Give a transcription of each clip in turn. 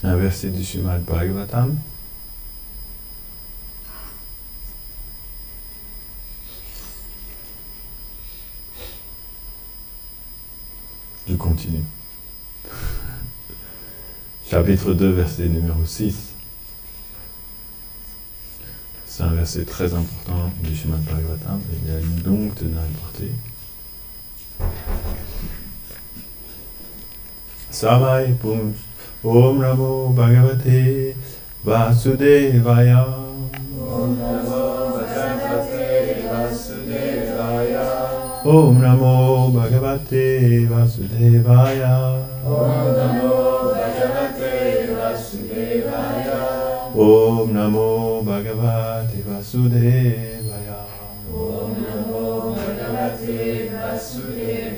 un verset du Srimad Bhagavatam. Je continue. Chapitre 2, verset numéro 6. C'est un verset très important du Srimad Bhagavatam. Il y a une longue teneur et portée. Savai Pum Om Namo Bhagavate Vasudevaya. Om Namo Bhagavate Vasudevaya. Om Namo Bhagavate Vasudevaya. Om Namo Bhagavate Vasudevaya. Om Namo Bhagavate Vasudevaya. Om Namo Bhagavate Vasudevaya.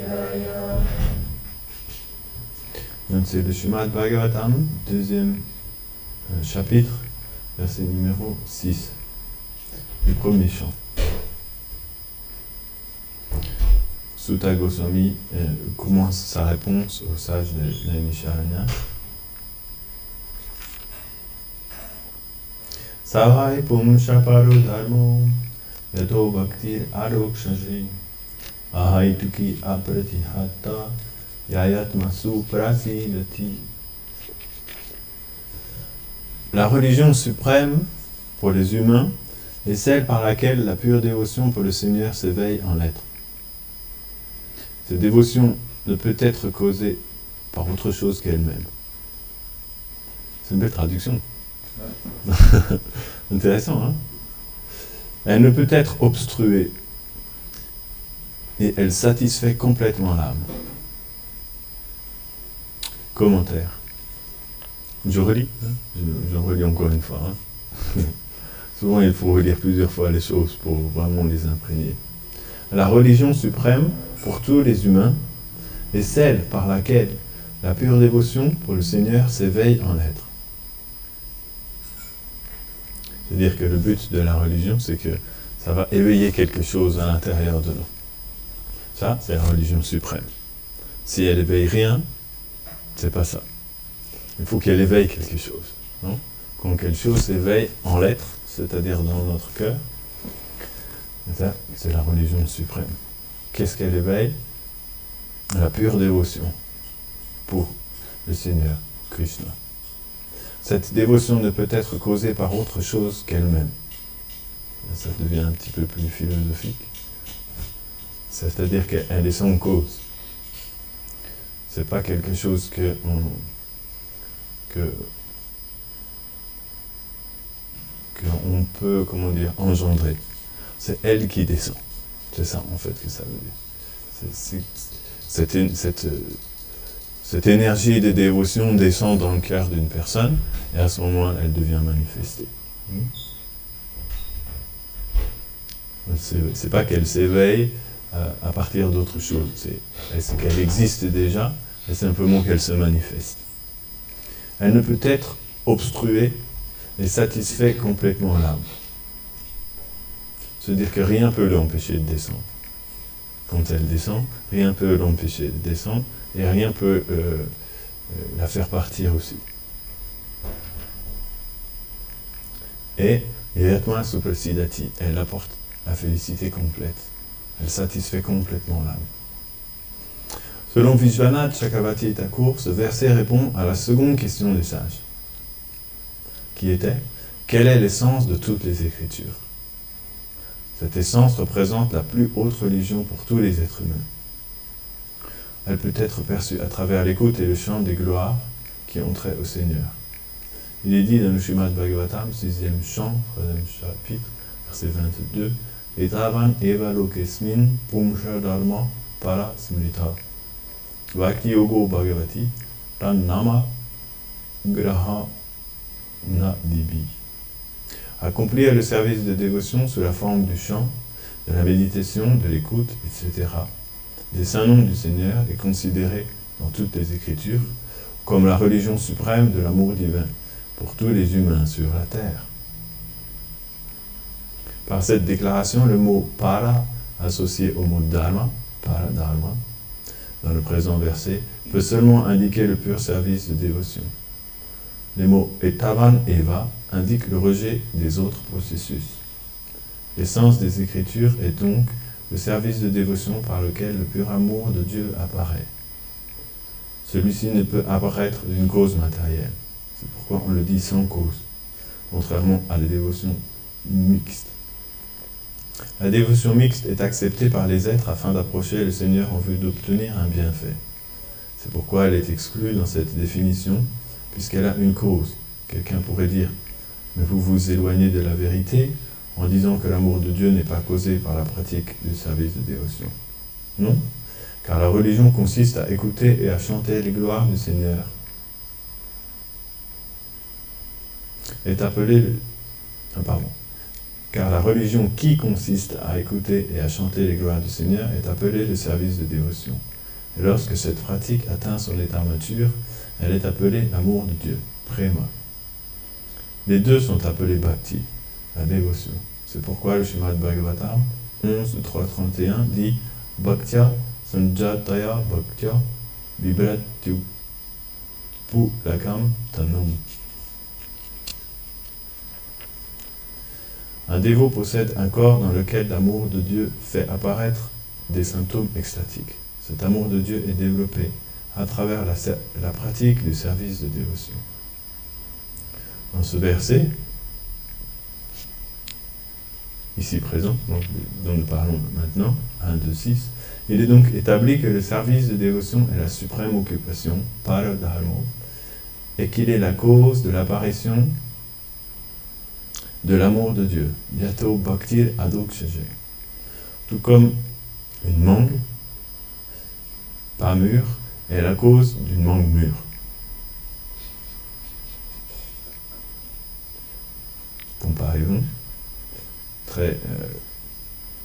Donc c'est le Srimad Bhagavatam, deuxième chapitre, verset numéro 6, du premier chant. Sutta Goswami commence sa réponse au sage de Naimisharanya. Savai Pumsha Paro Dharmo Yato Bhaktir Arokshaji Ahaituki Apratihata Yayatmasu Prasidati. La religion suprême pour les humains est celle par laquelle la pure dévotion pour le Seigneur s'éveille en l'être. Cette dévotion ne peut être causée par autre chose qu'elle-même. C'est une belle traduction. Ouais. Intéressant, hein? Elle ne peut être obstruée et elle satisfait complètement l'âme. Commentaire. Je relis, hein? Je relis encore une fois. Hein? Souvent, il faut relire plusieurs fois les choses pour vraiment les imprégner. La religion suprême pour tous les humains est celle par laquelle la pure dévotion pour le Seigneur s'éveille en l'être. C'est-à-dire que le but de la religion, c'est que ça va éveiller quelque chose à l'intérieur de nous. Ça, c'est la religion suprême. Si elle éveille rien, c'est pas ça. Il faut qu'elle éveille quelque chose. Non? Quand quelque chose s'éveille en l'être, c'est-à-dire dans notre cœur, ça, c'est la religion suprême. Qu'est-ce qu'elle éveille? La pure dévotion pour le Seigneur Krishna. Cette dévotion ne peut être causée par autre chose qu'elle-même. Ça devient un petit peu plus philosophique. C'est-à-dire qu'elle est sans cause. C'est pas quelque chose qu'on peut, comment dire, engendrer. C'est elle qui descend. C'est ça, en fait, que ça veut dire. Cette énergie de dévotion descend dans le cœur d'une personne, et à ce moment-là, elle devient manifestée. C'est pas qu'elle s'éveille à partir d'autre chose. C'est qu'elle existe déjà, et simplement qu'elle se manifeste. Elle ne peut être obstruée et satisfait complètement l'âme. C'est-à-dire que rien ne peut l'empêcher de descendre. Quand elle descend, rien ne peut l'empêcher de descendre, et rien ne peut la faire partir aussi. Et Yayatma Suprasidati, elle apporte la félicité complète. Elle satisfait complètement l'âme. Selon Vishwanath Chakravarti Thakur, ce verset répond à la seconde question des sages, qui était « Quelle est l'essence de toutes les Écritures ?» Cette essence représente la plus haute religion pour tous les êtres humains. Elle peut être perçue à travers l'écoute et le chant des gloires qui ont trait au Seigneur. Il est dit dans le Srimad Bhagavatam, 6e chant, 3e chapitre, verset 22, « Etavan eva lokesmin pumsha dharma para smrita. Bhakti yogo bhagavati tan nama graha na dibi. » Accomplir le service de dévotion sous la forme du chant, de la méditation, de l'écoute, etc. des saints noms du Seigneur est considéré dans toutes les Écritures comme la religion suprême de l'amour divin pour tous les humains sur la terre. Par cette déclaration, le mot « para » associé au mot « dharma », « para-dharma », dans le présent verset, peut seulement indiquer le pur service de dévotion. Les mots etavan eva indiquent le rejet des autres processus. L'essence des Écritures est donc le service de dévotion par lequel le pur amour de Dieu apparaît. Celui-ci ne peut apparaître d'une cause matérielle. C'est pourquoi on le dit sans cause, contrairement à la dévotion mixte. La dévotion mixte est acceptée par les êtres afin d'approcher le Seigneur en vue d'obtenir un bienfait. C'est pourquoi elle est exclue dans cette définition, puisqu'elle a une cause. Quelqu'un pourrait dire « Mais vous vous éloignez de la vérité en disant que l'amour de Dieu n'est pas causé par la pratique du service de dévotion. » Non, car la religion consiste à écouter et à chanter les gloires du Seigneur. Car la religion qui consiste à écouter et à chanter les gloires du Seigneur est appelée le service de dévotion. Et lorsque cette pratique atteint son état mature, elle est appelée l'amour de Dieu, prema. Les deux sont appelés bhakti, la dévotion. C'est pourquoi le Srimad Bhagavatam 11.3.31 dit Bhaktya sanjataya bhaktya vibratyu pulakam tanam. Un dévot possède un corps dans lequel l'amour de Dieu fait apparaître des symptômes extatiques. Cet amour de Dieu est développé à travers la pratique du service de dévotion. Dans ce verset, ici présent, dont nous parlons maintenant, 1, 2, 6, il est donc établi que le service de dévotion est la suprême occupation, paradharma, et qu'il est la cause de l'apparition de l'amour de Dieu, yato bhaktir adokshaje. Tout comme une mangue, pas mûre, est la cause d'une mangue mûre. Comparaison très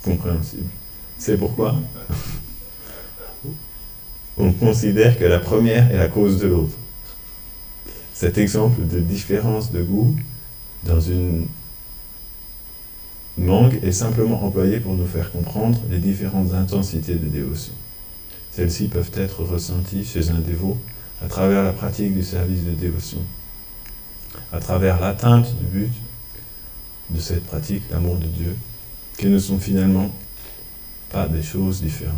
compréhensible. C'est pourquoi on considère que la première est la cause de l'autre. Cet exemple de différence de goût dans une mangue est simplement employé pour nous faire comprendre les différentes intensités de dévotion. Celles-ci peuvent être ressenties chez un dévot à travers la pratique du service de dévotion, à travers l'atteinte du but de cette pratique, l'amour de Dieu, qui ne sont finalement pas des choses différentes.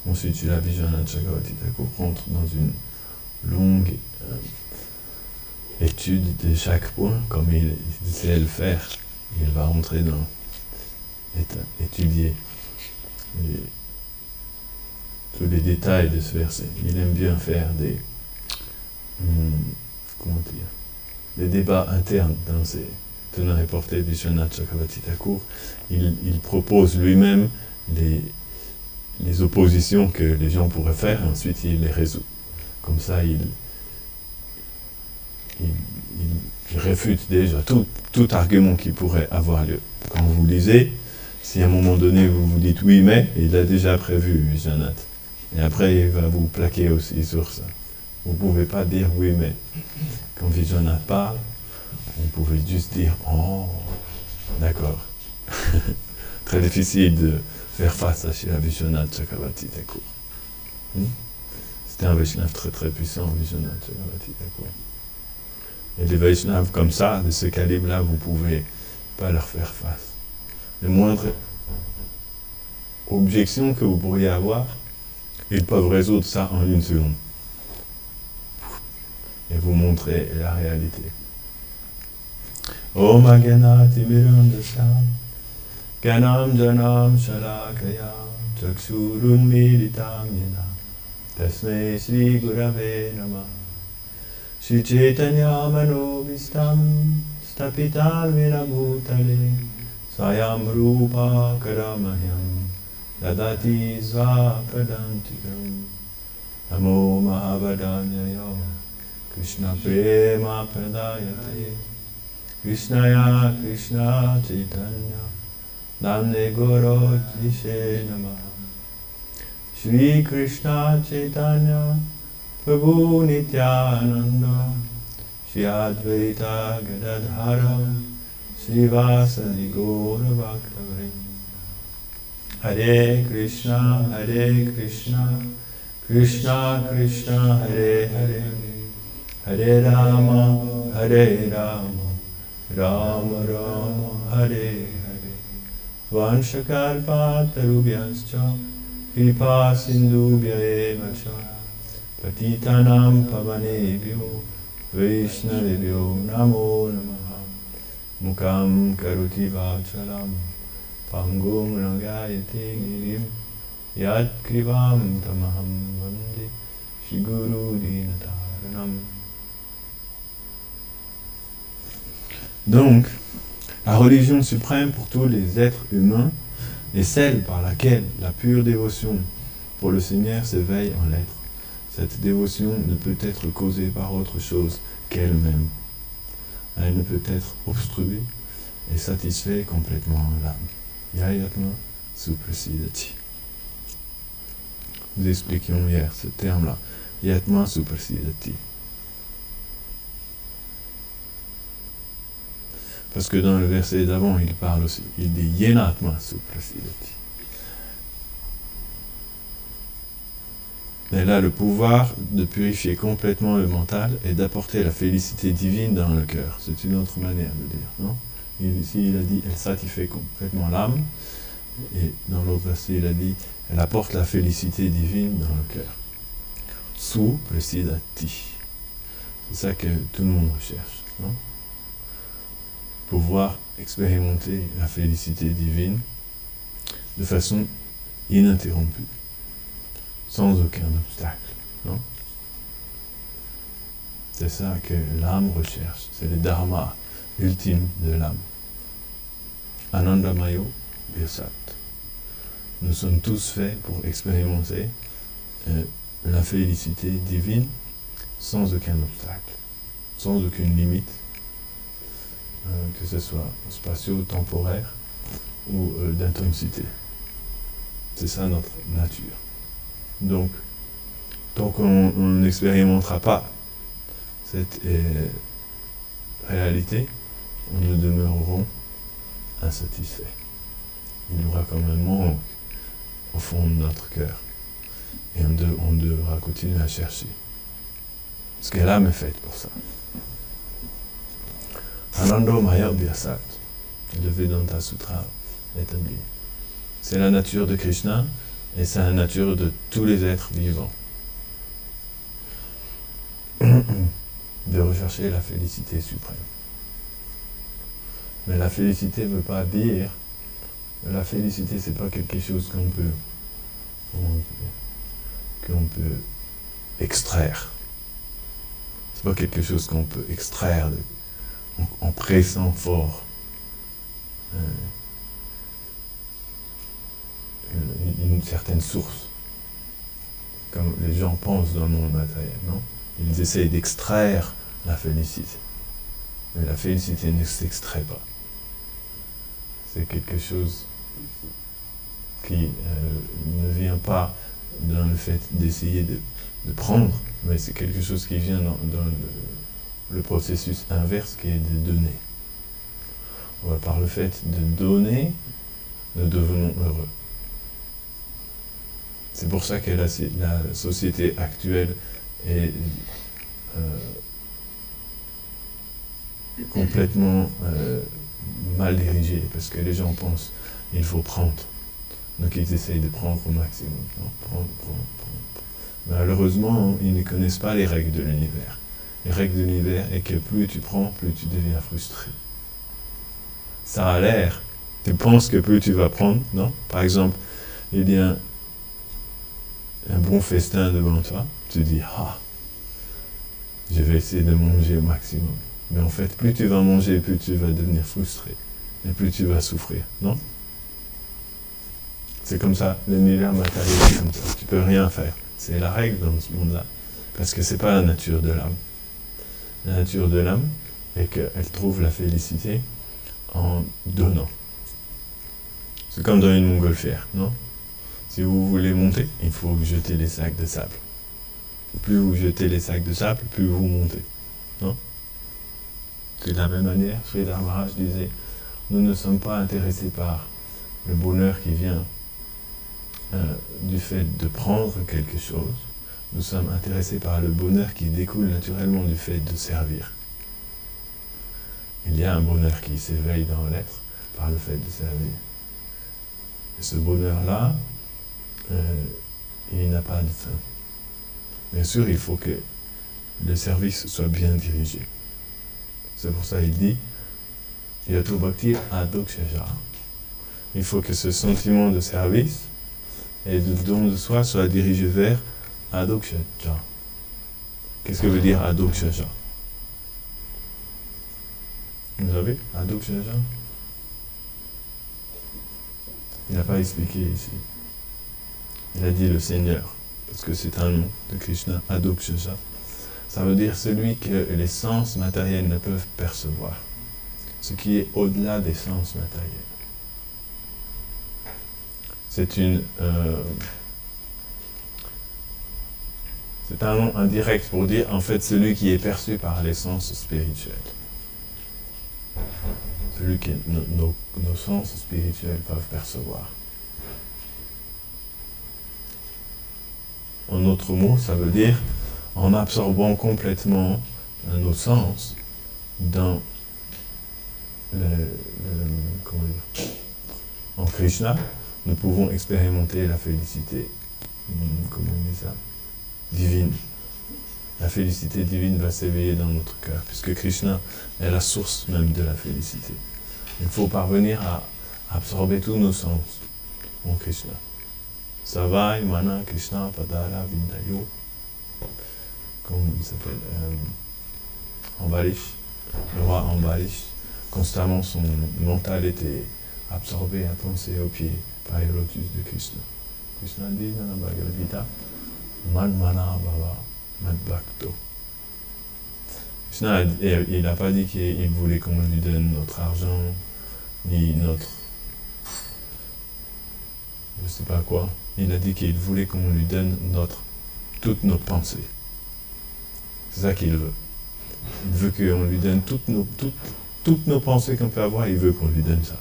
Ensuite, Srila Vishwanath Chakravarti Thakur rentre dans une longue étude de chaque point, comme il sait le faire. Il va rentrer dans étudier tous les détails de ce verset. Il aime bien faire des débats internes dans ses tenants et portés. Vishwanath Chakravarti Thakur, il propose lui-même les oppositions que les gens pourraient faire, et ensuite il les résout. Comme ça, il réfute déjà tout argument qui pourrait avoir lieu. Quand vous lisez, si à un moment donné vous vous dites oui mais, il a déjà prévu Vishwanath. Et après il va vous plaquer aussi sur ça. Vous ne pouvez pas dire oui mais. Quand Vishwanath parle, vous pouvez juste dire oh, d'accord. Très difficile de faire face à Srila Vishwanath Chakravarti Thakur. C'était un Vaishnava très très puissant, Vishwanath Chakravarti Thakur. Et les Vaishnavas comme ça, de ce calibre-là, vous ne pouvez pas leur faire face. Les moindres objections que vous pourriez avoir, ils peuvent résoudre ça en une seconde. Et vous montrer la réalité. Om Agyanati Mirandasam Gyanam Janam Shalakaya Chakshurun Militam Yena Tasmai Sri Gurave Namah Shri Chaitanya Manobhistam Stapitam Vinabhutale Swayam Rupa Karamahyam Dadati Svapadantikam Namo Mahavadanyaya Krishna Prema Pradayate Krishnaya Krishna Chaitanya Namne Goro Jishe Namah Shri Krishna Chaitanya Prabhu Nityananda Shri Advaita Gadadhara Srivasadi Gaura Bhaktavrinda Hare Krishna, Krishna Krishna, Hare Hare, Hare Rama, Rama Rama, Hare Hare. Vanchakalpatarubhyascha, Kripa Sindhubhya eva cha, Patitanam Pavanebhyo, Vaishnavebhyo Namo Namaha. Mukam Karoti Vachalam, Pangum Rangayate Girim, Yat Krivam Tamaham Vande, Shiguru Dinataranam. Donc, la religion suprême pour tous les êtres humains est celle par laquelle la pure dévotion pour le Seigneur s'éveille en l'être. Cette dévotion ne peut être causée par autre chose qu'elle-même. Elle ne peut être obstruée et satisfait complètement l'âme. Yayatma Suprasidati. Nous expliquions hier ce terme-là. Yatma Suprasidati. Parce que dans le verset d'avant, il parle aussi. Il dit Yenatma Suprasidati. Et là, le pouvoir de purifier complètement le mental et d'apporter la félicité divine dans le cœur. C'est une autre manière de dire, non? Ici, il a dit, elle satisfait complètement l'âme. Et dans l'autre verset, il a dit, elle apporte la félicité divine dans le cœur. Suprasidati. C'est ça que tout le monde recherche, non? Pouvoir expérimenter la félicité divine de façon ininterrompue, sans aucun obstacle, non? C'est ça que l'âme recherche, c'est le dharma ultime de l'âme. Anandamayo Birsat. Nous sommes tous faits pour expérimenter la félicité divine sans aucun obstacle, sans aucune limite, que ce soit spatio-temporaire ou d'intensité. C'est ça notre nature. Donc, tant qu'on n'expérimentera pas cette réalité, nous demeurerons insatisfaits. Il y aura comme un manque au fond de notre cœur. Et on devra continuer à chercher. Parce que l'âme est faite pour ça. Anando Maya Vyasat, le Vedanta Sutra établi. C'est la nature de Krishna et c'est la nature de tous les êtres vivants. De rechercher la félicité suprême. Mais la félicité ne veut pas dire... La félicité, c'est pas quelque chose qu'on peut extraire. C'est pas quelque chose qu'on peut extraire en pressant fort. Une certaine source. Comme les gens pensent dans le monde matériel, non? Ils essayent d'extraire la félicité. Mais la félicité ne s'extrait pas. C'est quelque chose qui ne vient pas dans le fait d'essayer de prendre, mais c'est quelque chose qui vient dans le processus inverse qui est de donner. Par le fait de donner, nous devenons heureux. C'est pour ça que la société actuelle est complètement mal dirigée, parce que les gens pensent qu'il faut prendre. Donc ils essayent de prendre au maximum. Non? Prendre. Malheureusement, ils ne connaissent pas les règles de l'univers. Les règles de l'univers est que plus tu prends, plus tu deviens frustré. Ça a l'air. Tu penses que plus tu vas prendre, non? Par exemple, il y a un bon festin devant toi, tu dis, je vais essayer de manger au maximum. Mais en fait, plus tu vas manger, plus tu vas devenir frustré. Et plus tu vas souffrir, non? C'est comme ça, l'univers matériel est comme ça. Tu peux rien faire. C'est la règle dans ce monde-là. Parce que c'est pas la nature de l'âme. La nature de l'âme est qu'elle trouve la félicité en donnant. C'est comme dans une montgolfière, non? Si vous voulez monter, il faut jeter les sacs de sable. Plus vous jetez les sacs de sable, plus vous montez, non? C'est de la même manière, Sridhar Maharaj disait, nous ne sommes pas intéressés par le bonheur qui vient du fait de prendre quelque chose, nous sommes intéressés par le bonheur qui découle naturellement du fait de servir. Il y a un bonheur qui s'éveille dans l'être par le fait de servir. Et ce bonheur-là, il n'a pas de fin. Bien sûr, il faut que le service soit bien dirigé. C'est pour ça qu'il dit Yato Bhakti Adokshaja. Il faut que ce sentiment de service et de don de soi soit dirigé vers Adokshaja. Qu'est-ce que veut dire Adokshaja? Vous savez, Adokshaja? Il n'a pas expliqué ici. Il a dit le Seigneur, parce que c'est un nom de Krishna, Adokshaja. Ça veut dire celui que les sens matériels ne peuvent percevoir. Ce qui est au-delà des sens matériels. C'est un nom indirect pour dire en fait celui qui est perçu par les sens spirituels. Celui que nos sens spirituels peuvent percevoir. En autre mot, ça veut dire en absorbant complètement nos sens dans en Krishna, nous pouvons expérimenter la félicité, comment on dit ça, divine. La félicité divine va s'éveiller dans notre cœur, puisque Krishna est la source même de la félicité. Il faut parvenir à absorber tous nos sens en Krishna. Savai, Mana, Krishna, Padara, Vindayo, comme il s'appelle, Ambarish, le roi Ambarish. Constamment, son mental était absorbé à penser au pied par les lotus de Krishna. Krishna dit dans la Bhagavad Gita, Man Mana Bhava Mad Bhakto. Krishna, il n'a pas dit qu'il voulait qu'on lui donne notre argent, ni notre... je ne sais pas quoi. Il a dit qu'il voulait qu'on lui donne toutes nos pensées. C'est ça qu'il veut. Il veut qu'on lui donne toutes nos pensées qu'on peut avoir, il veut qu'on lui donne ça.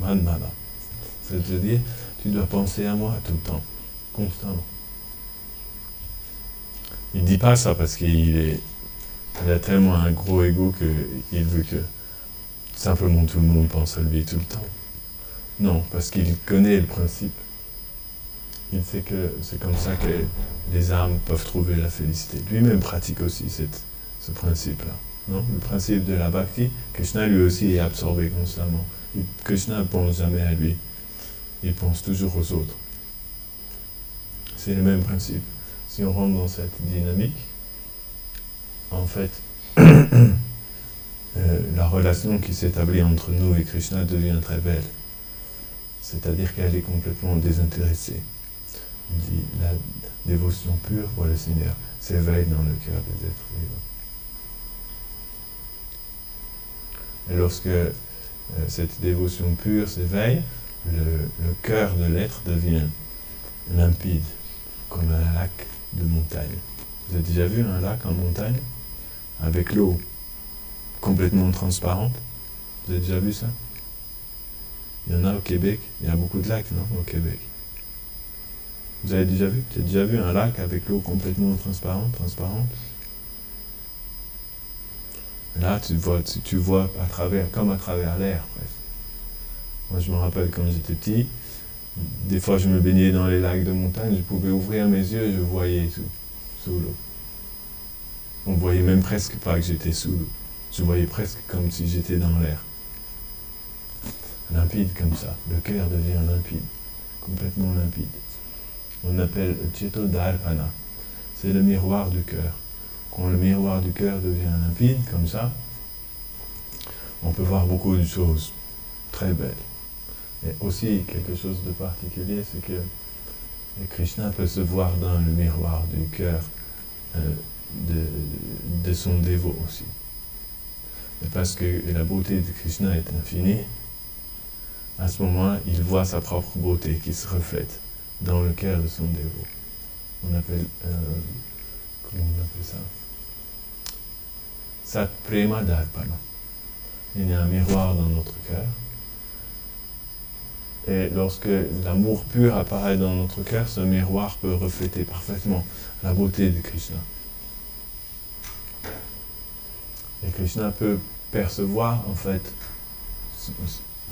Man Mana. C'est-à-dire, tu dois penser à moi tout le temps, constamment. Il ne dit pas ça parce qu'il a tellement un gros ego qu'il veut que simplement tout le monde pense à lui tout le temps. Non, parce qu'il connaît le principe. Il sait que c'est comme ça que les âmes peuvent trouver la félicité. Lui-même pratique aussi ce principe-là. Non? Le principe de la bhakti, Krishna lui aussi est absorbé constamment. Krishna ne pense jamais à lui. Il pense toujours aux autres. C'est le même principe. Si on rentre dans cette dynamique, en fait, la relation qui s'établit entre nous et Krishna devient très belle. C'est-à-dire qu'elle est complètement désintéressée. Il dit, la dévotion pure pour le Seigneur s'éveille dans le cœur des êtres vivants. Et lorsque cette dévotion pure s'éveille, le cœur de l'être devient limpide, comme un lac de montagne. Vous avez déjà vu un lac en montagne avec l'eau complètement transparente? Vous avez déjà vu ça? Il y en a au Québec, il y a beaucoup de lacs, non, au Québec. Vous avez déjà vu? Tu as déjà vu un lac avec l'eau complètement transparente? Là, tu vois comme à travers l'air, presque. Moi, je me rappelle quand j'étais petit, des fois je me baignais dans les lacs de montagne, je pouvais ouvrir mes yeux et je voyais tout sous l'eau. On voyait même presque pas que j'étais sous l'eau. Je voyais presque comme si j'étais dans l'air. Limpide comme ça. Le cœur devient limpide. Complètement limpide. On appelle Cheto Dharpana. C'est le miroir du cœur. Quand le miroir du cœur devient limpide, comme ça, on peut voir beaucoup de choses très belles. Et aussi, quelque chose de particulier, c'est que Krishna peut se voir dans le miroir du cœur de son dévot aussi. Et parce que la beauté de Krishna est infinie, à ce moment-là, il voit sa propre beauté qui se reflète dans le cœur de son dévot. On appelle... comment on appelle ça? Sat Prema Dharpana. Il y a un miroir dans notre cœur. Et lorsque l'amour pur apparaît dans notre cœur, ce miroir peut refléter parfaitement la beauté de Krishna. Et Krishna peut percevoir en fait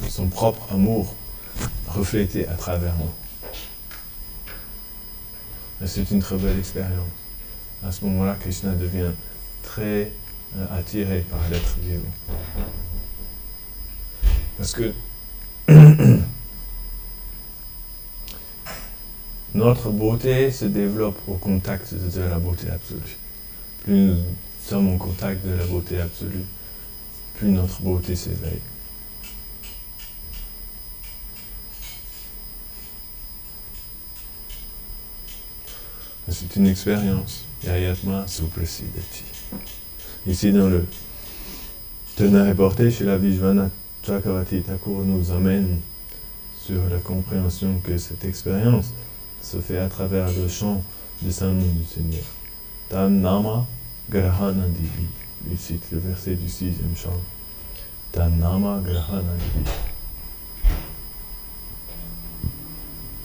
son propre amour reflété à travers nous. Et c'est une très belle expérience. À ce moment-là, Krishna devient très attiré par l'être vivant. Parce que notre beauté se développe au contact de la beauté absolue. Plus nous sommes en contact de la beauté absolue, plus notre beauté s'éveille. C'est une expérience. Yayatma Suprasidati. Ici, dans le teneur reporté chez la Vishwanath Chakravarti Thakur nous amène sur la compréhension que cette expérience se fait à travers le chant du Saint-Nom du Seigneur. Tan Nama Grahanadivi. Il cite le verset du 6e chant. Tan Nama Grahanadivi.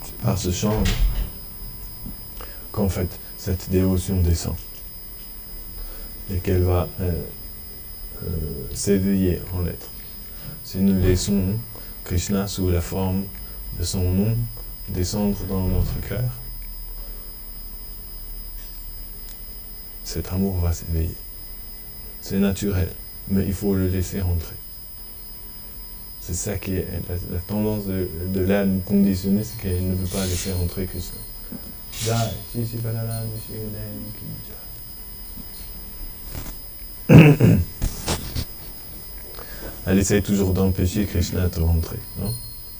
C'est par ce chant qu'en fait cette dévotion descend et qu'elle va s'éveiller en l'être. Si nous laissons Krishna sous la forme de son nom descendre dans notre cœur, cet amour va s'éveiller. C'est naturel, mais il faut le laisser rentrer. C'est ça qui est la tendance de l'âme conditionnée, c'est qu'elle ne veut pas laisser rentrer Krishna. Jai, Shishi Balaram, Elle essaye toujours d'empêcher Krishna de rentrer, non?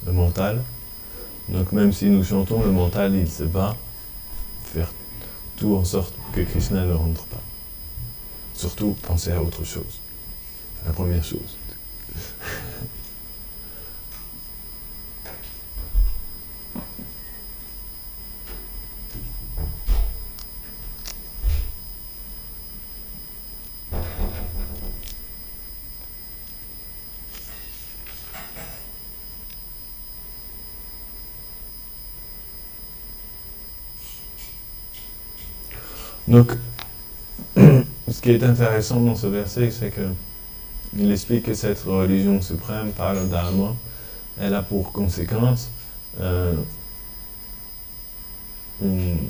Le mental. Donc même si nous chantons, le mental, il se bat, faire tout en sorte que Krishna ne rentre pas. Surtout, penser à autre chose. La première chose. Donc, ce qui est intéressant dans ce verset, c'est qu'il explique que cette religion suprême, par le Dharma, elle a pour conséquence une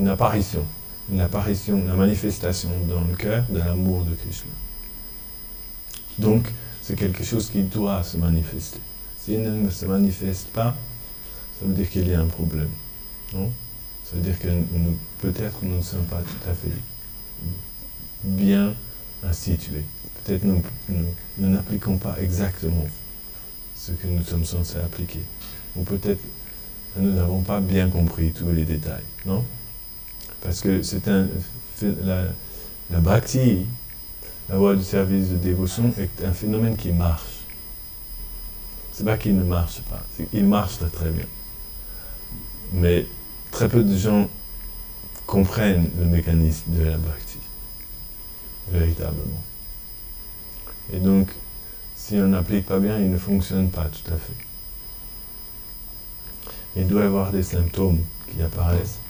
apparition, la manifestation dans le cœur de l'amour de Krishna. Donc, c'est quelque chose qui doit se manifester. S'il ne se manifeste pas, ça veut dire qu'il y a un problème, non? Ça veut dire que peut-être nous ne sommes pas tout à fait bien institués. Peut-être nous n'appliquons pas exactement ce que nous sommes censés appliquer. Ou peut-être nous n'avons pas bien compris tous les détails, non? Parce que c'est la bhakti, la voie du service de dévotion, est un phénomène qui marche. C'est pas qu'il ne marche pas, il marche très très bien. Mais très peu de gens comprennent le mécanisme de la bhakti, véritablement. Et donc, si on n'applique pas bien, il ne fonctionne pas tout à fait. Il doit y avoir des symptômes qui apparaissent.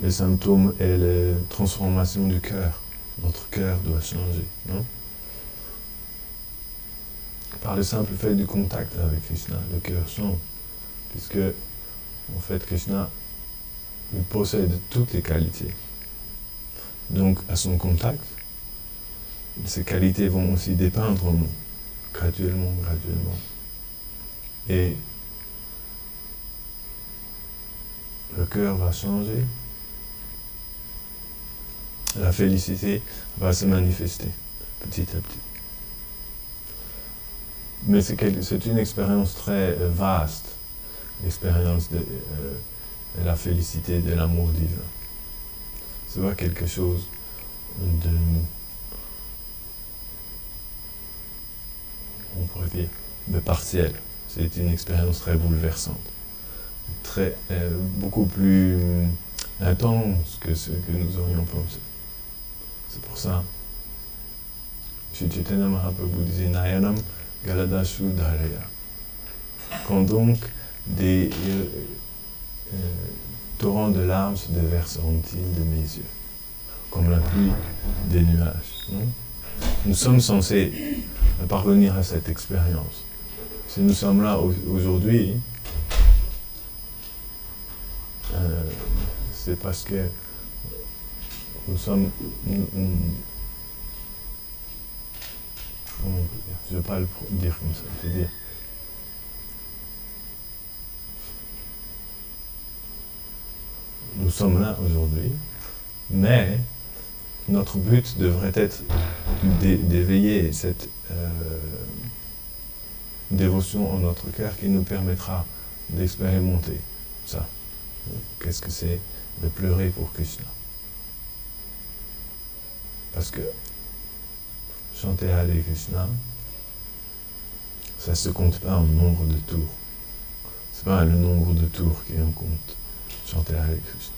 Les symptômes et les transformations du cœur. Notre cœur doit changer, non? Par le simple fait du contact avec Krishna, le cœur change. Puisque, en fait, Krishna, il possède toutes les qualités. Donc, à son contact, ces qualités vont aussi dépeindre en nous, graduellement. Et le cœur va changer, la félicité va se manifester petit à petit. Mais c'est une expérience très vaste, l'expérience de la félicité, de l'amour divin. C'est pas quelque chose de partiel. C'est une expérience très bouleversante, beaucoup plus intense que ce que nous aurions pensé. C'est pour ça, Sri Chaitanya Mahaprabhu disait Nayanam Galadashu Dharaya. Quand donc des torrents de larmes se déverseront-ils de mes yeux, comme la pluie des nuages. Non? Nous sommes censés parvenir à cette expérience. Si nous sommes là aujourd'hui, c'est parce que nous sommes... comment on peut dire? Je ne veux pas le dire comme ça, je veux dire... Nous sommes là aujourd'hui, mais notre but devrait être d'éveiller cette dévotion en notre cœur qui nous permettra d'expérimenter ça. Qu'est-ce que c'est de pleurer pour Krishna? Parce que chanter Hare Krishna, ça ne se compte pas en nombre de tours. Ce n'est pas le nombre de tours qui en compte. Chanter Hare Krishna.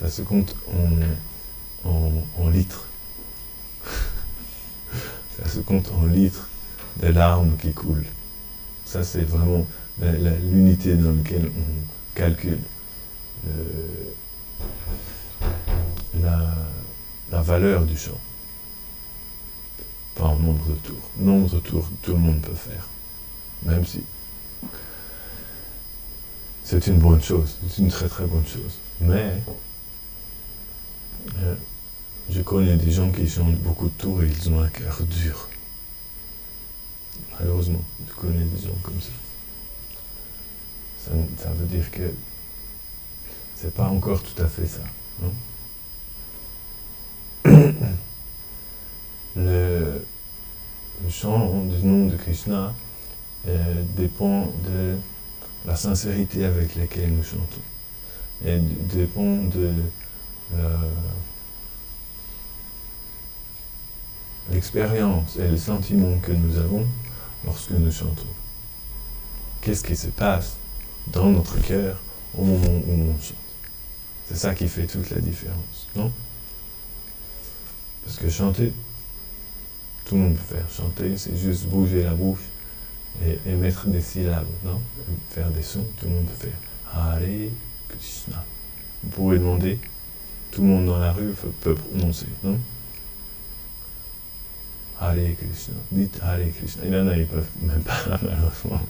Ça se compte en litres. Ça se compte en litres de larmes qui coulent. Ça, c'est vraiment l'unité dans laquelle on calcule la valeur du chant. Pas en nombre de tours. Nombre de tours, tout le monde peut faire. Même si c'est une bonne chose, c'est une très très bonne chose. Mais je connais des gens qui chantent beaucoup de tours et ils ont un cœur dur. Malheureusement, je connais des gens comme ça. Ça veut dire que c'est pas encore tout à fait ça, non? Le chant du nom de Krishna dépend de la sincérité avec laquelle nous chantons. Et dépend de l'expérience et les sentiments que nous avons lorsque nous chantons. Qu'est-ce qui se passe dans notre cœur au moment où on chante? C'est ça qui fait toute la différence, non? Parce que chanter, tout le monde peut faire. Chanter, c'est juste bouger la bouche et mettre des syllabes, non? Faire des sons, tout le monde peut faire. Hare Krishna. Vous pouvez demander, tout le monde dans la rue peut prononcer, non? Hare Krishna. Dites Hare Krishna. Il y en a, ils peuvent même pas, malheureusement.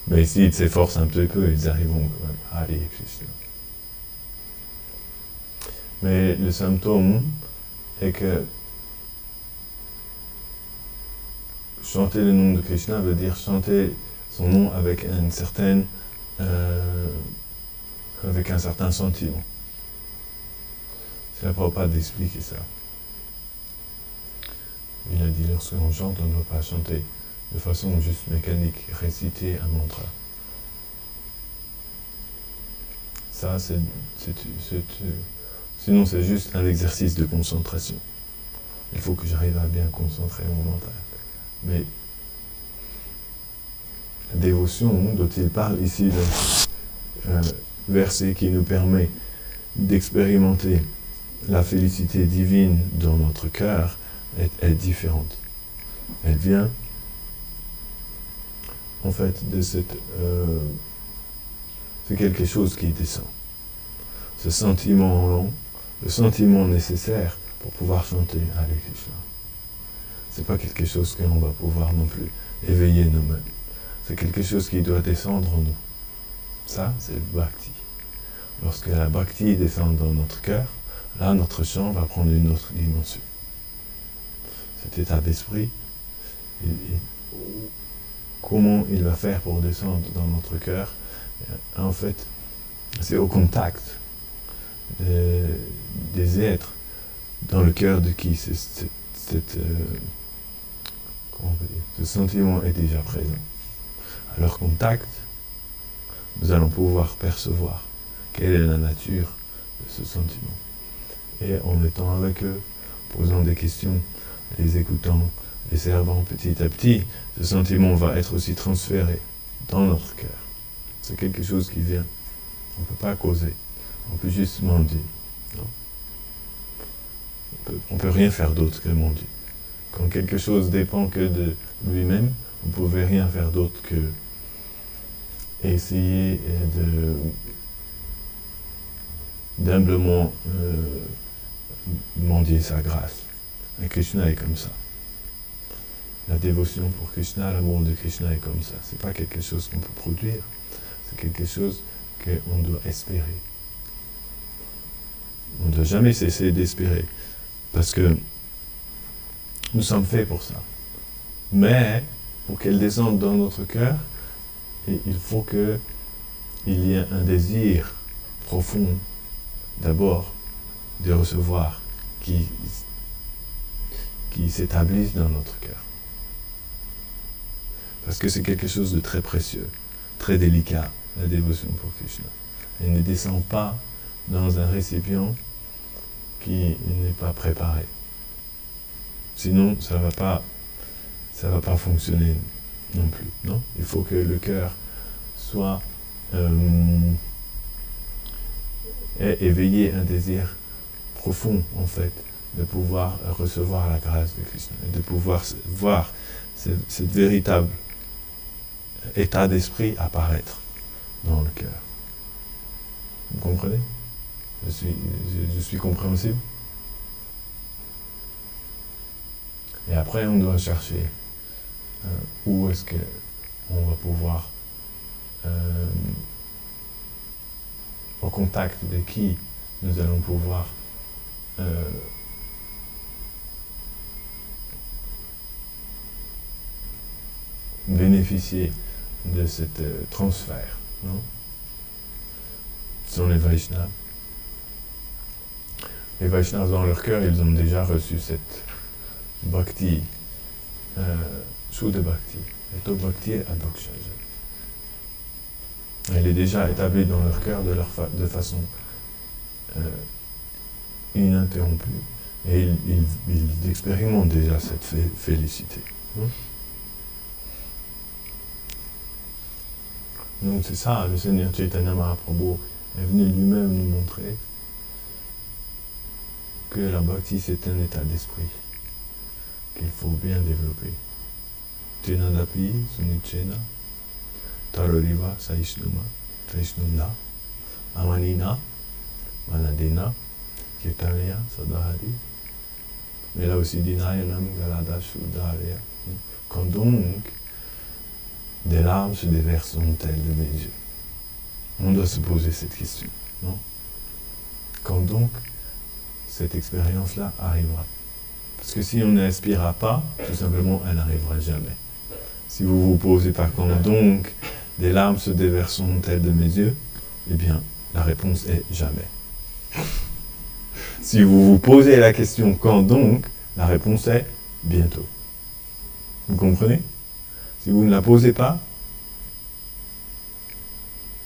Mais s'ils s'efforcent un petit peu, ils arriveront quand même. Hare Krishna. Mais le symptôme est que chanter le nom de Krishna veut dire chanter son nom avec un certain sentiment. C'est la Prabhupada d'expliquer ça. Il a dit, lorsqu'on chante, on ne doit pas chanter de façon juste mécanique, réciter un mantra. Ça, sinon c'est juste un exercice de concentration. Il faut que j'arrive à bien concentrer mon mental. Mais la dévotion dont il parle ici, d'un verset qui nous permet d'expérimenter la félicité divine dans notre cœur, est différente. Elle vient, en fait, de cette... c'est quelque chose qui descend. Ce sentiment le sentiment nécessaire pour pouvoir chanter Hare Krishna. C'est pas quelque chose qu'on va pouvoir non plus éveiller nous-mêmes. C'est quelque chose qui doit descendre en nous. Ça, c'est le bhakti. Lorsque la bhakti descend dans notre cœur, là, notre chant va prendre une autre dimension. Cet état d'esprit, comment il va faire pour descendre dans notre cœur? En fait, c'est au contact des êtres dans le cœur de qui ce sentiment est déjà présent. À leur contact, nous allons pouvoir percevoir quelle est la nature de ce sentiment. Et en étant avec eux, posant des questions, les écoutant, les servant petit à petit, ce sentiment va être aussi transféré dans notre cœur. C'est quelque chose qui vient. On ne peut pas causer. On peut juste mendier. Non. On peut rien faire d'autre que mendier. Quand quelque chose dépend que de lui-même, vous ne pouvez rien faire d'autre que essayer d'humblement demander sa grâce. Et Krishna est comme ça. La dévotion pour Krishna, l'amour de Krishna est comme ça. C'est pas quelque chose qu'on peut produire, c'est quelque chose qu'on doit espérer. On ne doit jamais cesser d'espérer, parce que nous sommes faits pour ça. Mais, pour qu'elle descende dans notre cœur, il faut qu'il y ait un désir profond, d'abord, de recevoir, qui s'établisse dans notre cœur. Parce que c'est quelque chose de très précieux, très délicat, la dévotion pour Krishna. Elle ne descend pas dans un récipient qui n'est pas préparé. Sinon, ça va pas fonctionner non plus. Non? Il faut que le cœur soit ait éveillé un désir profond, en fait, de pouvoir recevoir la grâce de Krishna, et de pouvoir voir cette véritable état d'esprit apparaître dans le cœur. Vous comprenez? Je suis compréhensible? Et après, on doit chercher où est-ce qu'on va pouvoir, au contact de qui nous allons pouvoir bénéficier de ce transfert, non? Ce sont les Vaishnavas. Les Vaishnavas dans leur cœur, ils ont déjà reçu cette bhakti, Shuddha Bhakti, Eto Bhakti Adhokshaja. Elle est déjà établie dans leur cœur de façon ininterrompue, et ils expérimentent déjà cette félicité. Donc c'est ça, le Seigneur Chaitanya Mahaprabhu est venu lui-même nous montrer que la bhakti c'est un état d'esprit qu'il faut bien développer. Chenadapi sunichena taroriva saishnuna amanina manadena kirtanaya sadahari. Mais là aussi dinayanam galadashu dharya. Quand donc des larmes se déverseront-elles de mes yeux? On doit se poser cette question, non? Quand donc cette expérience-là arrivera? Parce que si on n'inspirera pas, tout simplement, elle n'arrivera jamais. Si vous vous posez pas quand donc des larmes se déverseront-elles de mes yeux, eh bien, la réponse est jamais. Si vous vous posez la question quand donc, la réponse est bientôt. Vous comprenez? Si vous ne la posez pas,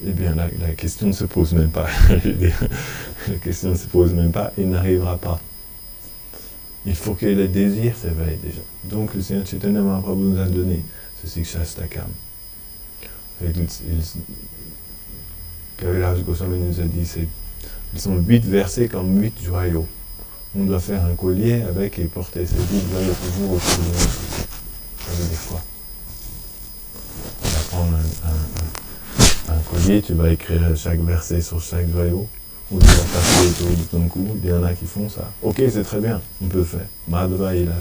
eh bien la question ne se pose même pas. La question ne se pose même pas et n'arrivera pas. Il faut que le désir s'éveille déjà. Donc le Seigneur Chaitanya Mahaprabhu nous a donné ce Sikshastakam. Kaviraj Goswami nous a dit, ils sont 8 versets comme 8 joyaux. On doit faire un collier avec et porter ces 8 joyaux toujours autour de nous. Ça veut dire quoi? Tu vas prendre un collier, tu vas écrire chaque verset sur chaque joyau, ou tu vas passer autour de ton cou. Il y en a qui font ça. Ok, c'est très bien, on peut le faire. Madhava, il a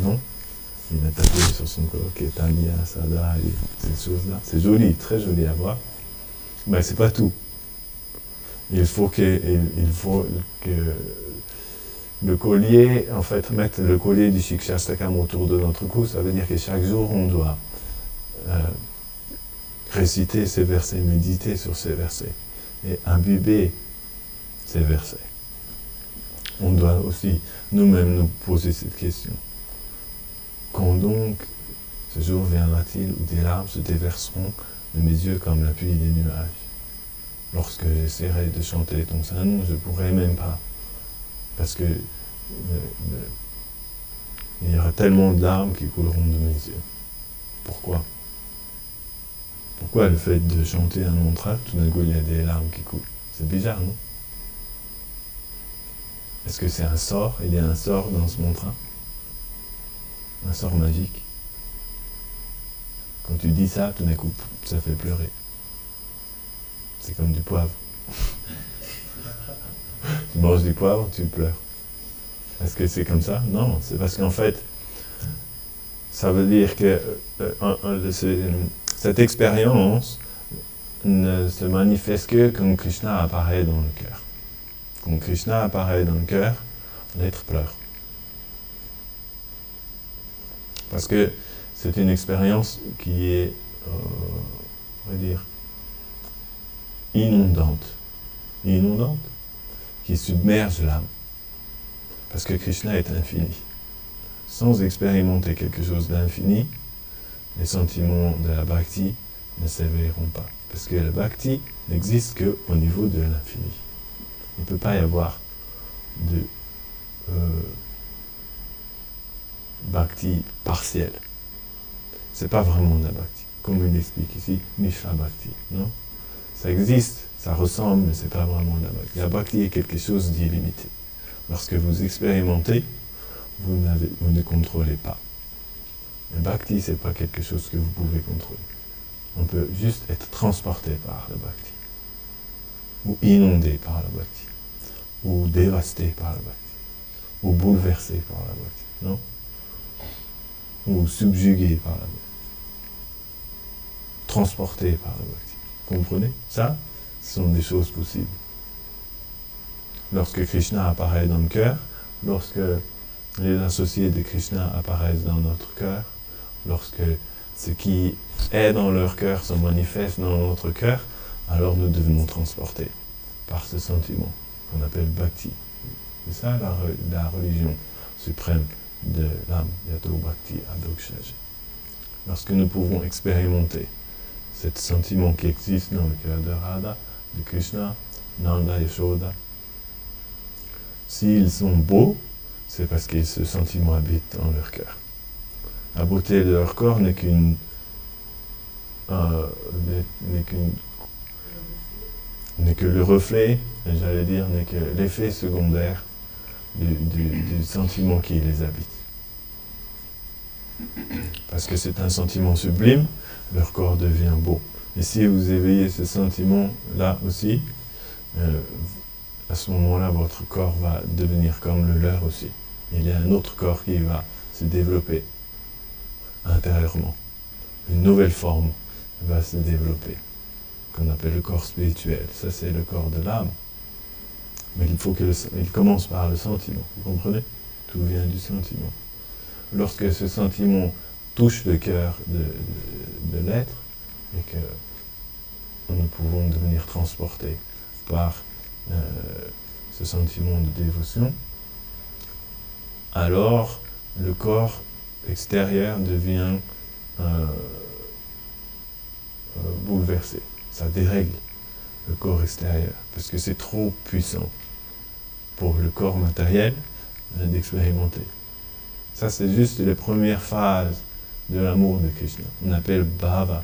non? Il a tapé sur son corps, Ketania, Sada, ces choses-là. C'est joli, très joli à voir. Mais c'est pas tout. Il faut que le collier, en fait, mettre le collier du Sikshastakam autour de notre cou, ça veut dire que chaque jour, on doit réciter ces versets, méditer sur ces versets et imbiber ces versets. On doit aussi nous-mêmes nous poser cette question. Quand donc ce jour viendra-t-il où des larmes se déverseront de mes yeux comme la pluie des nuages? Lorsque j'essaierai de chanter ton saint nom, je ne pourrai même pas. Parce que il y aura tellement de larmes qui couleront de mes yeux. Pourquoi? Pourquoi le fait de chanter un mantra, tout d'un coup il y a des larmes qui coulent? C'est bizarre, non? Est-ce que c'est un sort? Il y a un sort dans ce mantra? Un sort magique? Quand tu dis ça, tout d'un coup, ça fait pleurer. C'est comme du poivre. Tu manges du poivre, tu pleures. Est-ce que c'est comme ça? Non, c'est parce qu'en fait, ça veut dire que cette expérience ne se manifeste que quand Krishna apparaît dans le cœur. Quand Krishna apparaît dans le cœur, l'être pleure. Parce que c'est une expérience qui est, on va dire, inondante, qui submerge l'âme. Parce que Krishna est infini. Sans expérimenter quelque chose d'infini, les sentiments de la bhakti ne s'éveilleront pas. Parce que la bhakti n'existe qu'au niveau de l'infini. Il ne peut pas y avoir de bhakti partiel. C'est pas vraiment de la bhakti. Comme il explique ici, Mishra Bhakti. Non? Ça existe, ça ressemble, mais c'est pas vraiment de la bhakti. La bhakti est quelque chose d'illimité. Lorsque vous expérimentez, vous ne contrôlez pas. Le bhakti, c'est pas quelque chose que vous pouvez contrôler. On peut juste être transporté par la bhakti, ou inondé par la bhakti, ou dévasté par la bhakti, ou bouleversé par la bhakti, non? Ou subjugué par la bhakti, transporté par la bhakti. Comprenez? Ça, ce sont des choses possibles. Lorsque Krishna apparaît dans le cœur, lorsque les associés de Krishna apparaissent dans notre cœur, lorsque ce qui est dans leur cœur se manifeste dans notre cœur, alors nous devenons transportés par ce sentiment qu'on appelle bhakti. C'est ça la religion suprême de l'âme, yato bhakti adokshaj. Lorsque nous pouvons expérimenter ce sentiment qui existe dans le cœur de Radha, de Krishna, Nanda et Yashoda, s'ils sont beaux, c'est parce que ce sentiment habite dans leur cœur. La beauté de leur corps n'est que le reflet, j'allais dire, n'est que l'effet secondaire du sentiment qui les habite. Parce que c'est un sentiment sublime, leur corps devient beau. Et si vous éveillez ce sentiment-là aussi, à ce moment-là, votre corps va devenir comme le leur aussi. Il y a un autre corps qui va se développer intérieurement. Une nouvelle forme va se développer, qu'on appelle le corps spirituel. Ça, c'est le corps de l'âme. Mais il faut qu'il commence par le sentiment. Vous comprenez? Tout vient du sentiment. Lorsque ce sentiment touche le cœur de l'être, et que nous pouvons devenir transportés par ce sentiment de dévotion, alors le corps extérieur devient bouleversé. Ça dérègle le corps extérieur, parce que c'est trop puissant pour le corps matériel d'expérimenter. Ça, c'est juste les premières phases de l'amour de Krishna. On appelle Bhava.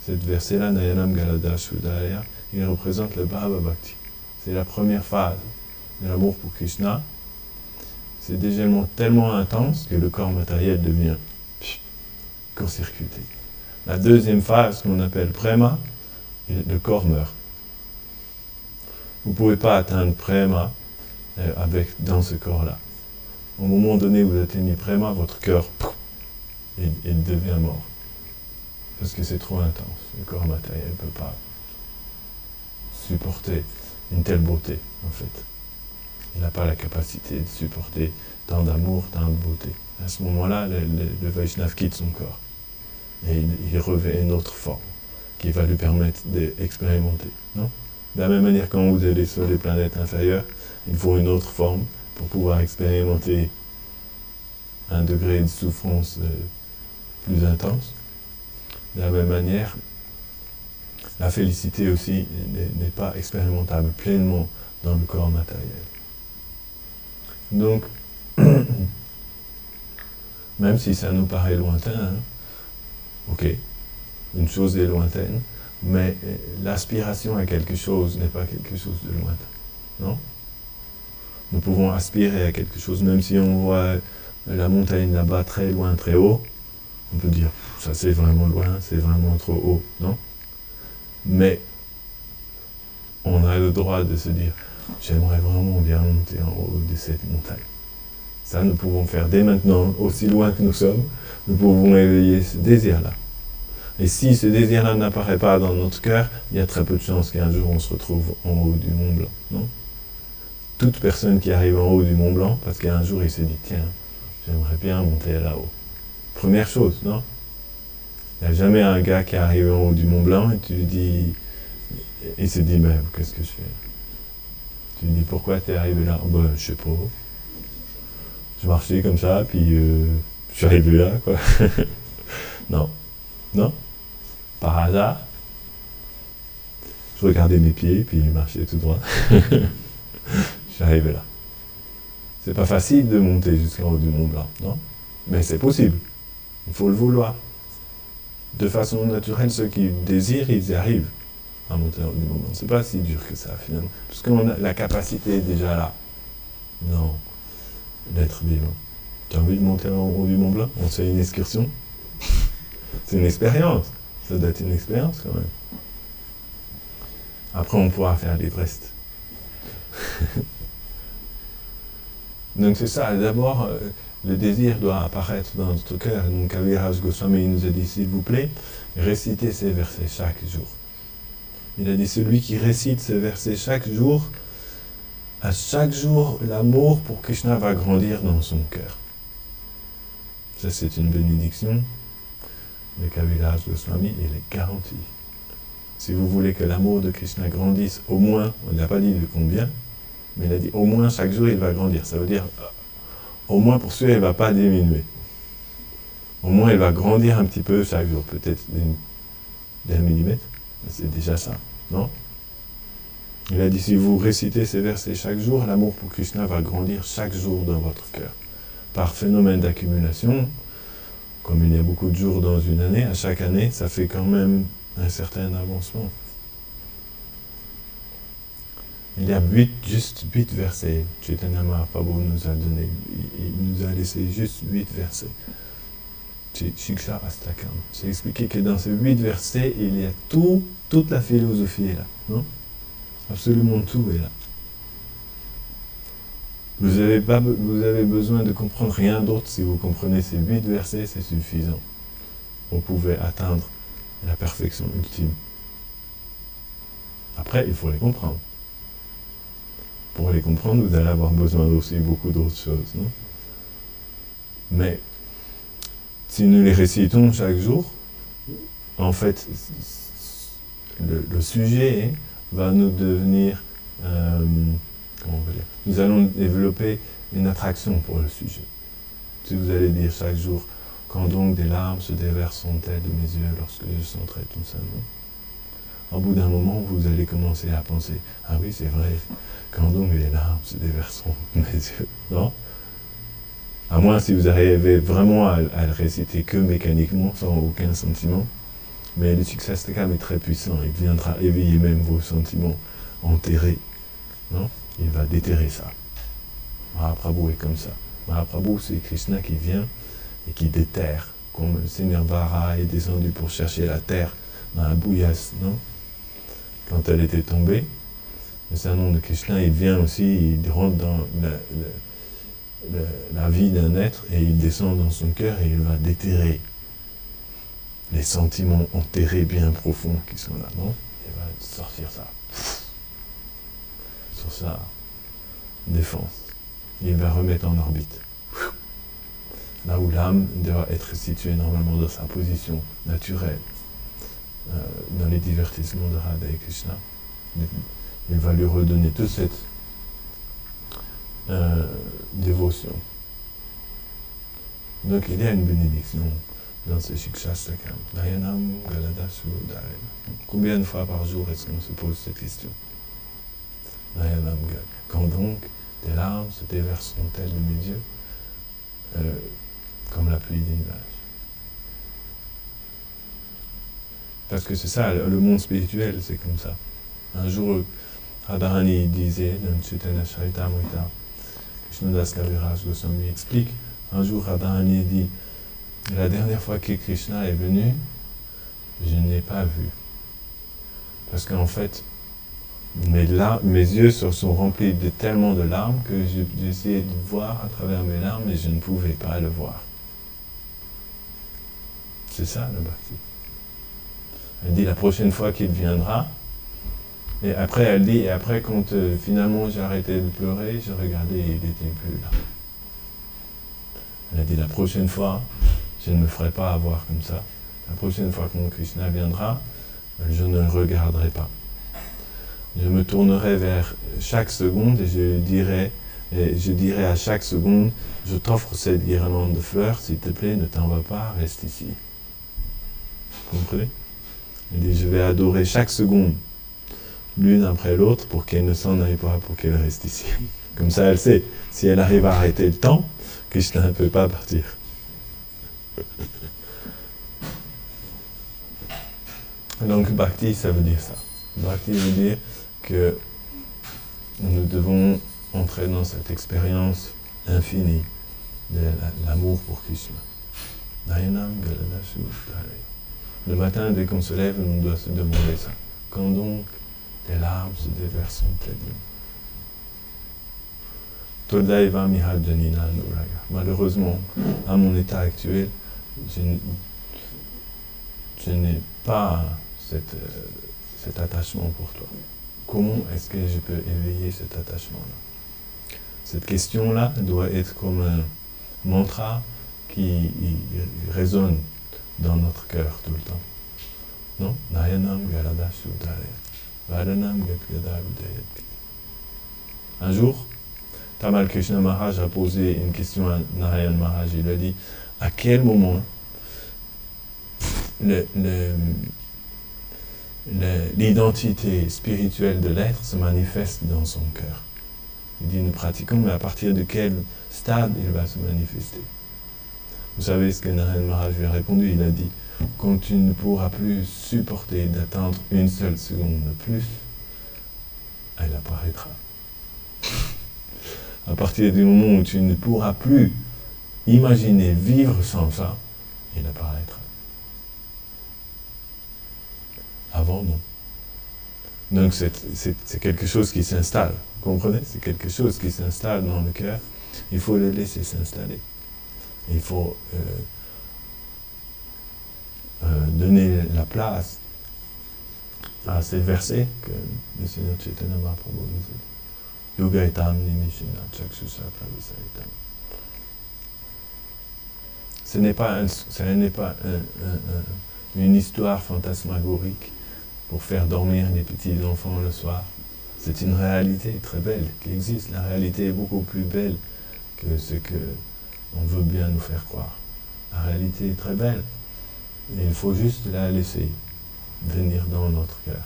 Cette verset-là, Nayanam Galada Sudaya, il représente le Bhava Bhakti. C'est la première phase de l'amour pour Krishna. C'est déjà tellement intense que le corps matériel devient court-circuité. La deuxième phase, qu'on appelle Prema, le corps meurt. Vous ne pouvez pas atteindre Prema dans ce corps-là. Au moment donné où vous atteignez Prema, votre cœur il devient mort. Parce que c'est trop intense. Le corps matériel ne peut pas supporter une telle beauté, en fait. Il n'a pas la capacité de supporter tant d'amour, tant de beauté. À ce moment-là, le Vaishnav quitte son corps. Et il revêt une autre forme qui va lui permettre d'expérimenter. Non? De la même manière, quand vous allez sur les planètes inférieures, il faut une autre forme pour pouvoir expérimenter un degré de souffrance plus intense. De la même manière, la félicité aussi n'est pas expérimentable pleinement dans le corps matériel. Donc, même si ça nous paraît lointain, ok, une chose est lointaine, mais l'aspiration à quelque chose n'est pas quelque chose de lointain, non? Nous pouvons aspirer à quelque chose, même si on voit la montagne là-bas très loin, très haut, On peut dire, ça c'est vraiment loin, c'est vraiment trop haut, non? Mais on a le droit de se dire, j'aimerais vraiment bien monter en haut de cette montagne. Ça, nous pouvons faire dès maintenant, aussi loin que nous sommes, nous pouvons éveiller ce désir-là. Et si ce désir-là n'apparaît pas dans notre cœur, il y a très peu de chances qu'un jour on se retrouve en haut du Mont Blanc, non? Toute personne qui arrive en haut du Mont Blanc, parce qu'un jour il se dit, tiens, j'aimerais bien monter là-haut. Première chose, non? Il n'y a jamais un gars qui arrive en haut du Mont Blanc et tu lui dis, il se dit, ben, qu'est-ce que je fais? Tu lui dis, pourquoi tu es arrivé là? Ben, je sais pas. Je marchais comme ça, puis je suis arrivé là, quoi. Non. Non? Par hasard. Je regardais mes pieds, puis je marchais tout droit. Je suis arrivé là. C'est pas facile de monter jusqu'en haut du Mont Blanc, non? Mais c'est possible. Il faut le vouloir. De façon naturelle, ceux qui désirent, ils y arrivent à monter en haut du Mont Blanc. C'est pas si dur que ça, finalement. Parce que la capacité est déjà là. Non. D'être vivant. Tu as envie de monter en haut du Mont Blanc? On se fait une excursion? C'est une expérience. Ça doit être une expérience quand même. Après, on pourra faire l'Everest. Donc c'est ça. D'abord, le désir doit apparaître dans notre cœur. Donc Kaviraj Goswami nous a dit, s'il vous plaît, récitez ces versets chaque jour. Il a dit, celui qui récite ces versets chaque jour, à chaque jour, l'amour pour Krishna va grandir dans son cœur. Ça, c'est une bénédiction de Kaviraj Goswami, il est garanti. Si vous voulez que l'amour de Krishna grandisse, au moins, on n'a pas dit de combien, mais il a dit au moins chaque jour il va grandir. Ça veut dire, au moins pour celui-là, il ne va pas diminuer. Au moins il va grandir un petit peu chaque jour, peut-être d'un millimètre, c'est déjà ça, non? Il a dit, si vous récitez ces versets chaque jour, l'amour pour Krishna va grandir chaque jour dans votre cœur. Par phénomène d'accumulation, comme il y a beaucoup de jours dans une année, à chaque année, ça fait quand même un certain avancement. Il y a juste 8 versets. Chaitanya Mahaprabhu nous a donné, il nous a laissé juste 8 versets. Shiksha Astakam. J'ai expliqué que dans ces 8 versets, il y a toute la philosophie est là, non? Absolument tout est là. Vous avez besoin de comprendre rien d'autre. Si vous comprenez ces 8 versets, c'est suffisant. Vous pouvez atteindre la perfection ultime. Après, il faut les comprendre. Pour les comprendre, vous allez avoir besoin aussi beaucoup d'autres choses, non? Mais, si nous les récitons chaque jour, en fait, le sujet va nous devenir, comment on va dire, nous allons développer une attraction pour le sujet. Si vous allez dire chaque jour, quand donc des larmes se déverseront-elles de mes yeux lorsque je senterai ton sein, au bout d'un moment, vous allez commencer à penser, ah oui, c'est vrai, quand donc les larmes se déverseront de mes yeux, non? À moins si vous arrivez vraiment à le réciter que mécaniquement, sans aucun sentiment. Mais le Shiksastakam est très puissant, il viendra éveiller même vos sentiments enterrés, non? Il va déterrer ça. Mahaprabhu est comme ça. Mahaprabhu, c'est Krishna qui vient et qui déterre, comme le Seigneur Vara est descendu pour chercher la terre dans la bouillasse, non? Quand elle était tombée, le Saint-Nom de Krishna, il vient aussi, il rentre dans la vie d'un être et il descend dans son cœur et il va déterrer les sentiments enterrés bien profonds qui sont là, non? Il va sortir ça sur sa défense. Il va remettre en orbite. Là où l'âme doit être située normalement dans sa position naturelle, dans les divertissements de Radha et Krishna. Il va lui redonner toute cette dévotion. Donc il y a une bénédiction dans ce Shikshastakam. Dayanam Galadasu Dharena. Combien de fois par jour est-ce qu'on se pose cette question? Dayanam Gal. Quand donc des larmes se déverseront-elles de mes yeux comme la pluie des nuages? Parce que c'est ça, le monde spirituel, c'est comme ça. Un jour, Radharani disait dans Chaitanya Charitamrita, Krishnadas Kaviraj Goswami explique, un jour Radharani dit, La dernière fois que Krishna est venu, je ne l'ai pas vu. Parce qu'en fait, mes yeux se sont remplis de tellement de larmes que j'essayais de voir à travers mes larmes et je ne pouvais pas le voir. C'est ça le bhakti. Elle dit la prochaine fois qu'il viendra, et après elle dit, et après quand finalement j'ai arrêté de pleurer, je regardais et il n'était plus là. Elle a dit la prochaine fois, je ne me ferai pas avoir comme ça. La prochaine fois que mon Krishna viendra, je ne regarderai pas. Je me tournerai vers chaque seconde et je dirai à chaque seconde, je t'offre cette guirlande de fleurs, s'il te plaît, ne t'en va pas, reste ici. Vous comprenez? Elle dit, je vais adorer chaque seconde, l'une après l'autre, pour qu'elle ne s'en aille pas, pour qu'elle reste ici. Comme ça, elle sait, si elle arrive à arrêter le temps, Krishna ne peut pas partir. Donc, bhakti, ça veut dire ça. Bhakti veut dire que nous devons entrer dans cette expérience infinie de l'amour pour Krishna. Le matin, dès qu'on se lève, on doit se demander ça. Quand donc tes larmes se déversent tes yeux. Todaiva mihadjanina nuraga. Malheureusement, à mon état actuel, je n'ai pas cet attachement pour toi. Comment est-ce que je peux éveiller cet attachement-là? Cette question-là doit être comme un mantra qui résonne dans notre cœur tout le temps. Non? Nayanam garada sudare, vadanam gadgada udayati. Un jour, Tamal Krishna Maharaj a posé une question à Narayan Maharaj. Il a dit, à quel moment l'identité spirituelle de l'être se manifeste dans son cœur? Il dit, nous pratiquons, mais à partir de quel stade il va se manifester? Vous savez ce que Narayan Maharaj lui a répondu? Il a dit, quand tu ne pourras plus supporter d'attendre une seule seconde de plus, elle apparaîtra. À partir du moment où tu ne pourras plus imaginer vivre sans ça, il apparaîtra. Avant, non. Donc c'est quelque chose qui s'installe. Vous comprenez? C'est quelque chose qui s'installe dans le cœur. Il faut le laisser s'installer. Il faut donner la place à ces versets que le Seigneur Chaitanya Mahaprabhu nous dit. Yogaitam nimishina chakshusha pravasaitam. Ce n'est pas une histoire fantasmagorique pour faire dormir les petits enfants le soir. C'est une réalité très belle qui existe. La réalité est beaucoup plus belle que ce que on veut bien nous faire croire. La réalité est très belle. Et il faut juste la laisser venir dans notre cœur.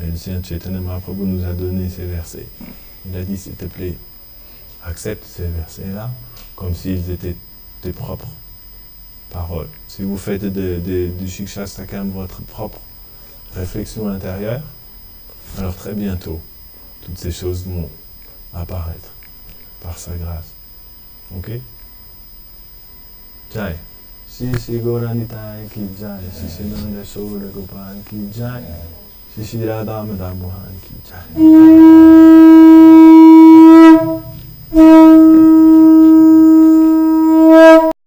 Et le Seigneur Chaitanya Mahaprabhu nous a donné ces versets. Il a dit, s'il te plaît, accepte ces versets-là comme s'ils étaient tes propres paroles. Si vous faites du Shikshastakam votre propre réflexion intérieure, alors très bientôt, toutes ces choses vont apparaître par sa grâce. Ok? Jai. Shri Gauranitai ki jai, Shri Nanda Shora Gopal ki jai, Shri Radha Madhan Mohan ki jai.